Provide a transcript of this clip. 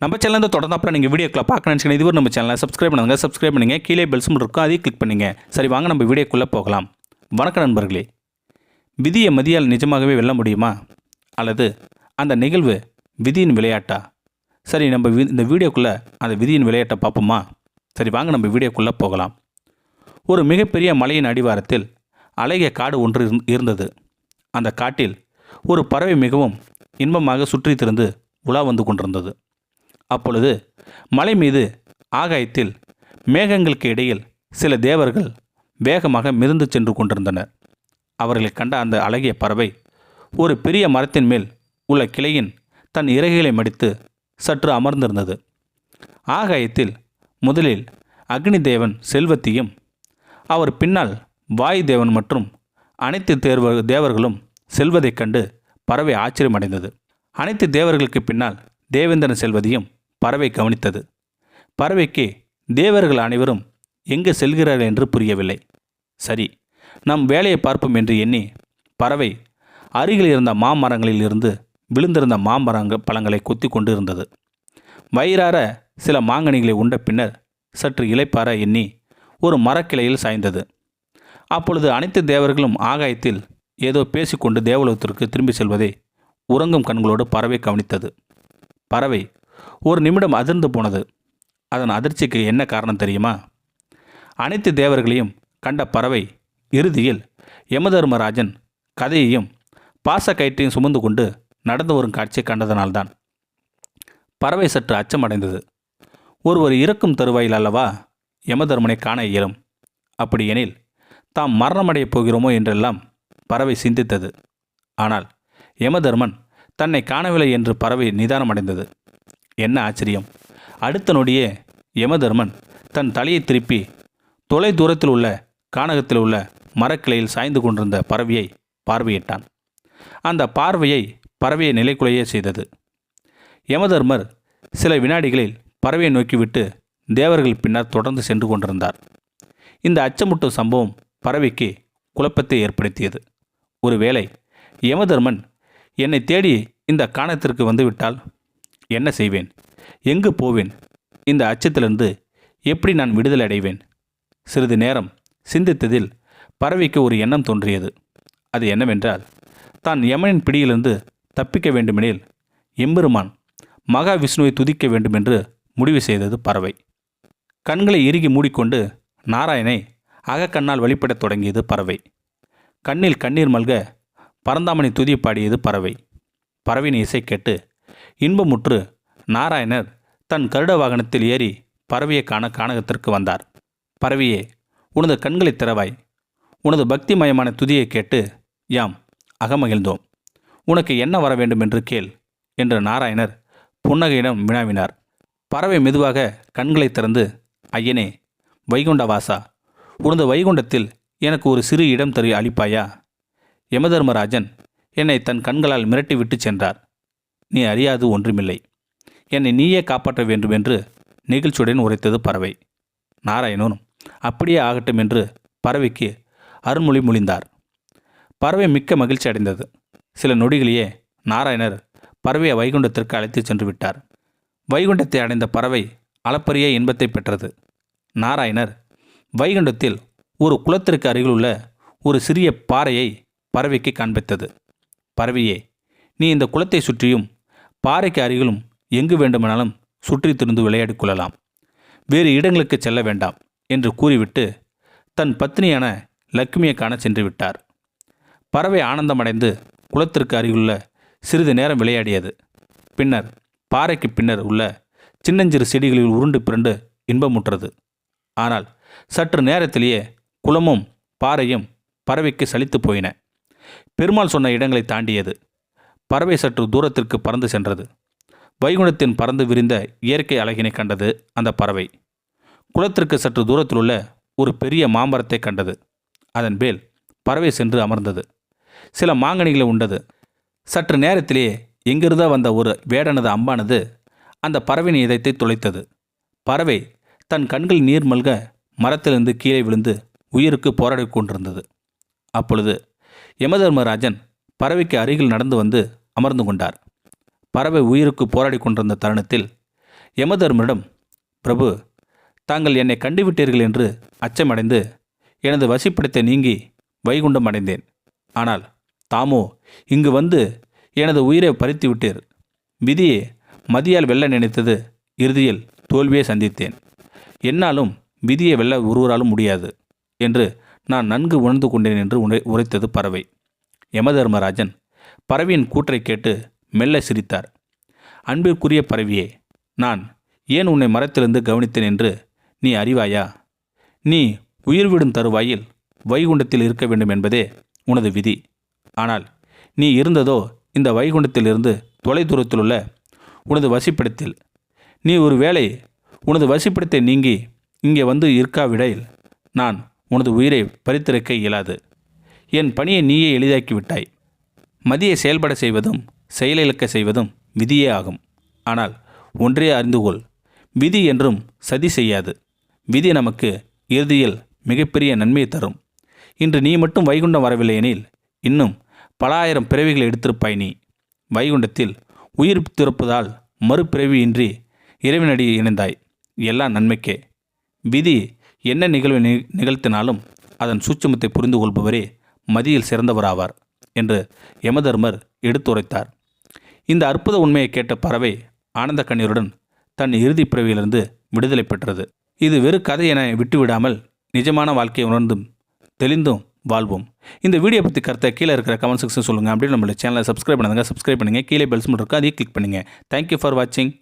நம்ம சேனல் தொடர்ந்து அப்புறம் நீங்கள் வீடியோக்குள்ள பார்க்க நினச்சிங்கன்னா இதுவரை நம்ம சேனலை சப்ஸ்கிரைப் பண்ணுங்க கீழே பெல் சிம்பிள் இருக்கும் அதையும் கிளிக் பண்ணுங்க. சரி, வாங்க நம்ம வீடியோக்குள்ளே போகலாம். வணக்கம் நண்பர்களே. விதியை மதியால் நிஜமாகவே வெல்ல முடியுமா, அல்லது அந்த நிகழ்வு விதியின் விளையாட்டா? சரி, நம்ம இந்த வீடியோக்குள்ளே அந்த விதியின் விளையாட்டை பார்ப்போமா? சரி, வாங்க நம்ம வீடியோக்குள்ளே போகலாம். ஒரு மிகப்பெரிய மலையின் அடிவாரத்தில் அழகிய காடு ஒன்று இருந்தது. அந்த காட்டில் ஒரு பறவை மிகவும் இன்பமாக சுற்றி திரிந்து உலா வந்து கொண்டிருந்தது. அப்பொழுது மலை மீது ஆகாயத்தில் மேகங்களுக்கு இடையில் சில தேவர்கள் வேகமாக மிதந்து சென்று கொண்டிருந்தனர். அவர்களை கண்ட அந்த அழகிய பறவை ஒரு பெரிய மரத்தின் மேல் உள்ள கிளையின் தன் இறகுகளை மடித்து சற்று அமர்ந்திருந்தது. ஆகாயத்தில் முதலில் அக்னி தேவன் செல்வத்தையும், அவர் பின்னால் வாயு தேவன் மற்றும் அனைத்து தேவர்களும் செல்வதைக் கண்டு பறவை ஆச்சரியமடைந்தது. அனைத்து தேவர்களுக்கு பின்னால் தேவேந்திரன் செல்வதையும் பறவை கவனித்தது. பறவைக்கு தேவர்கள் அனைவரும் எங்கு செல்கிறார்கள் என்று புரியவில்லை. சரி, நம் வேலையை பார்ப்போம் என்று எண்ணி பறவை அருகில் இருந்த மாமரங்களில் இருந்து விழுந்திருந்த பழங்களை கொத்தி கொண்டு இருந்தது. வயிறார சில மாங்கனிகளை உண்ட பின்னர் சற்று இளைப்பார எண்ணி ஒரு மரக்கிளையில் சாய்ந்தது. அப்பொழுது அனைத்து தேவர்களும் ஆகாயத்தில் ஏதோ பேசிக்கொண்டு தேவலோகத்திற்கு திரும்பி செல்வதை உறங்கும் கண்களோடு பறவை கவனித்தது. பறவை ஒரு நிமிடம் அதிர்ந்து போனது. அதன் அதிர்ச்சிக்கு என்ன காரணம் தெரியுமா? அனைத்து தேவர்களையும் கண்ட பறவை இறுதியில் யமதர்மராஜன் கதையையும் பாச கயிற்றையும் சுமந்து கொண்டு நடந்து வரும் காட்சியை கண்டதனால்தான். பறவை சற்று அச்சமடைந்தது. ஒருவர் இறக்கும் தருவாயில் அல்லவா யமதர்மனை காண இயலும். அப்படியெனில் தாம் மரணமடையப் போகிறோமோ என்றெல்லாம் பறவை சிந்தித்தது. ஆனால் யமதர்மன் தன்னை காணவில்லை என்று பறவை நிதானமடைந்தது. என்ன ஆச்சரியம்! அடுத்த நொடியே யமதர்மன் தன் தலையை திருப்பி தொலை தூரத்தில் உள்ள கானகத்தில் உள்ள மரக்கிளையில் சாய்ந்து கொண்டிருந்த பறவையை பார்வையிட்டான். அந்த பார்வையை பறவையை நிலைக்குலைய செய்தது. யமதர்மர் சில வினாடிகளில் பறவையை நோக்கிவிட்டு தேவர்கள் பின்னர் தொடர்ந்து சென்று கொண்டிருந்தார். இந்த அச்சமூட்டும் சம்பவம் பறவைக்கு குழப்பத்தை ஏற்படுத்தியது. ஒருவேளை யமதர்மன் என்னை தேடி இந்த கானகத்திற்கு வந்துவிட்டால் என்ன செய்வேன்? எங்கு போவேன்? இந்த அச்சத்திலிருந்து எப்படி நான் விடுதலை அடைவேன்? சிறிது நேரம் சிந்தித்ததில் பறவைக்கு ஒரு எண்ணம் தோன்றியது. அது என்னவென்றால், தான் யமனின் பிடியிலிருந்து தப்பிக்க வேண்டுமெனில் எம்பெருமான் மகாவிஷ்ணுவை துதிக்க வேண்டுமென்று முடிவு செய்தது பறவை. கண்களை இறுகி மூடிக்கொண்டு நாராயணை அகக்கண்ணால் வழிபடத் தொடங்கியது பறவை. கண்ணில் கண்ணீர் மல்க பரந்தாமனை துதி பாடியது பறவை. பறவையின் இசை கேட்டு இன்பமுற்று நாராயணர் தன் கருட வாகனத்தில் ஏறி பறவையை காண கானகத்திற்கு வந்தார். பறவையே, உனது கண்களை திறவாய். உனது பக்திமயமான துதியை கேட்டு யாம் அகமகிழ்ந்தோம். உனக்கு என்ன வர வேண்டும் என்று கேள் என்று நாராயணர் புன்னகையிடம் வினாவினார். பறவை மெதுவாக கண்களை திறந்து, ஐயனே வைகுண்டவாசா, உனது வைகுண்டத்தில் எனக்கு ஒரு சிறு இடம் தரு அளிப்பாயா? யமதர்மராஜன் என்னை தன் கண்களால் மிரட்டி விட்டு சென்றார். நீ அறியாது ஒன்றுமில்லை. என்னை நீயே காப்பாற்ற வேண்டும் என்று நெகிழ்ச்சியுடன் உரைத்தது பறவை. நாராயணனும் அப்படியே ஆகட்டும் என்று பறவைக்கு அருள்மொழி மொழிந்தார். பறவை மிக்க மகிழ்ச்சி அடைந்தது. சில நொடிகளையே நாராயணர் பறவையை வைகுண்டத்திற்கு அழைத்து சென்று விட்டார். வைகுண்டத்தை அடைந்த பறவை அளப்பரிய இன்பத்தை பெற்றது. நாராயணர் வைகுண்டத்தில் ஒரு குளத்திற்கு அருகில் உள்ள ஒரு சிறிய பாறையை பறவைக்கு காண்பித்தது. பறவையே, நீ இந்த குளத்தை சுற்றியும் பாறைக்கு அருகிலும் எங்கு வேண்டுமானாலும் சுற்றி திரிந்து விளையாடி கொள்ளலாம். வேறு இடங்களுக்கு செல்ல வேண்டாம் என்று கூறிவிட்டு தன் பத்னியான லக்ஷ்மியை காண சென்று விட்டார். பறவை ஆனந்தமடைந்து குளத்திற்கு அருகிலுள்ள சிறிது நேரம் விளையாடியது. பின்னர் பாறைக்கு பின்னர் உள்ள சின்னஞ்சிறு செடிகளில் உருண்டு பிறண்டு இன்பமுற்றது. ஆனால் சற்று நேரத்திலேயே குளமும் பாறையும் பறவைக்கு சலித்து போயின. பெருமாள் சொன்ன இடங்களை தாண்டியது. பறவை சற்று தூரத்திற்கு பறந்து சென்றது. வைகுண்டத்தின் பறந்து விரிந்த இயற்கை அழகினை கண்டது அந்த பறவை. குளத்திற்கு சற்று தூரத்தில் உள்ள ஒரு பெரிய மாமரத்தை கண்டது. அதன் மேல் பறவை சென்று அமர்ந்தது. சில மாங்கனிகளை உண்டது. சற்று நேரத்திலேயே எங்கிருந்தோ வந்த ஒரு வேடனது அம்பானது அந்த பறவையின் இதயத்தை துளைத்தது. பறவை தன் கண்கள் நீர் மல்க மரத்திலிருந்து கீழே விழுந்து உயிருக்கு போராடி கொண்டிருந்தது. அப்பொழுது யமதர்மராஜன் பறவைக்கு அருகில் நடந்து வந்து அமர்ந்து கொண்டார். பறவை உயிருக்கு போராடி கொண்டிருந்த தருணத்தில் யமதர்மரிடம், பிரபு, தாங்கள் என்னை கண்டுவிட்டீர்கள் என்று அச்சமடைந்து எனது வசிப்பிடத்தை நீங்கி வைகுண்டம் அடைந்தேன். ஆனால் தாமோ இங்கு வந்து எனது உயிரை பறித்து விட்டீர். விதியை மதியால் வெல்ல நினைத்தது இறுதியில் தோல்வியை சந்தித்தேன். என்னாலும் விதியை வெல்ல ஒருவராலும் முடியாது என்று நான் நன்கு உணர்ந்து கொண்டேன் என்று உரைத்தது பறவை. யமதர்மராஜன் பறவையின் கூற்றை கேட்டு மெல்ல சிரித்தார். அன்பிற்குரிய பறவையே, நான் ஏன் உன்னை மரத்திலிருந்து கவனித்தேன் என்று நீ அறிவாயா? நீ உயிர்விடும் தருவாயில் வைகுண்டத்தில் இருக்க வேண்டும் என்பதே உனது விதி. ஆனால் நீ இருந்ததோ இந்த வைகுண்டத்திலிருந்து தொலைதூரத்திலுள்ள உனது வசிப்பிடத்தில். நீ ஒரு வேளை உனது வசிப்பிடத்தை நீங்கி இங்கே வந்து இருக்காவிடையில் நான் உனது உயிரை பறித்திருக்க இயலாது. என் பணியை நீயே எளிதாக்கிவிட்டாய். மதியை செயல்பட செய்வதும் செயலிழக்க செய்வதும் விதியே ஆகும். ஆனால் ஒன்றே அறிந்துகொள், விதி என்றும் சதி செய்யாது. விதி நமக்கு இறுதியில் மிகப்பெரிய நன்மையை தரும். இன்று நீ மட்டும் வைகுண்டம் வரவில்லை எனில் இன்னும் பல ஆயிரம் பிறவிகளை எடுத்திருப்பாய். நீ வைகுண்டத்தில் உயிர் திறப்பதால் மறுபிறவியின்றி இறைவனடி இணைந்தாய். எல்லாம் நன்மைக்கே. விதி என்ன நிகழ்வை நிகழ்த்தினாலும் அதன் சூட்சுமத்தை புரிந்து கொள்பவரே மதியில் சிறந்தவராவார் என்று யமதர்மர் எடுத்துரைத்தார். இந்த அற்புத உண்மையை கேட்ட பறவை ஆனந்த கண்ணீருடன் தன் இறுதி பிறவியிலிருந்து விடுதலை பெற்றது. இது வெறு கதை என விட்டுவிடாமல் நிஜமான வாழ்க்கையை உணர்ந்தும் தெளிந்தும் வாழ்வோம். இந்த வீடியோ பற்றி கருத்தை கீழே இருக்கிற கமெண்ட் செக்ஷன் சொல்லுங்கள். அப்படின்னு நம்மளோட சேனலை சப்ஸ்கிரைப் பண்ணுங்கள். கீழே பெல்ஸ் மட்டும் இருக்குது, அதையும் கிளிக் பண்ணுங்கள். தேங்க்யூ ஃபார் வாட்சிங்.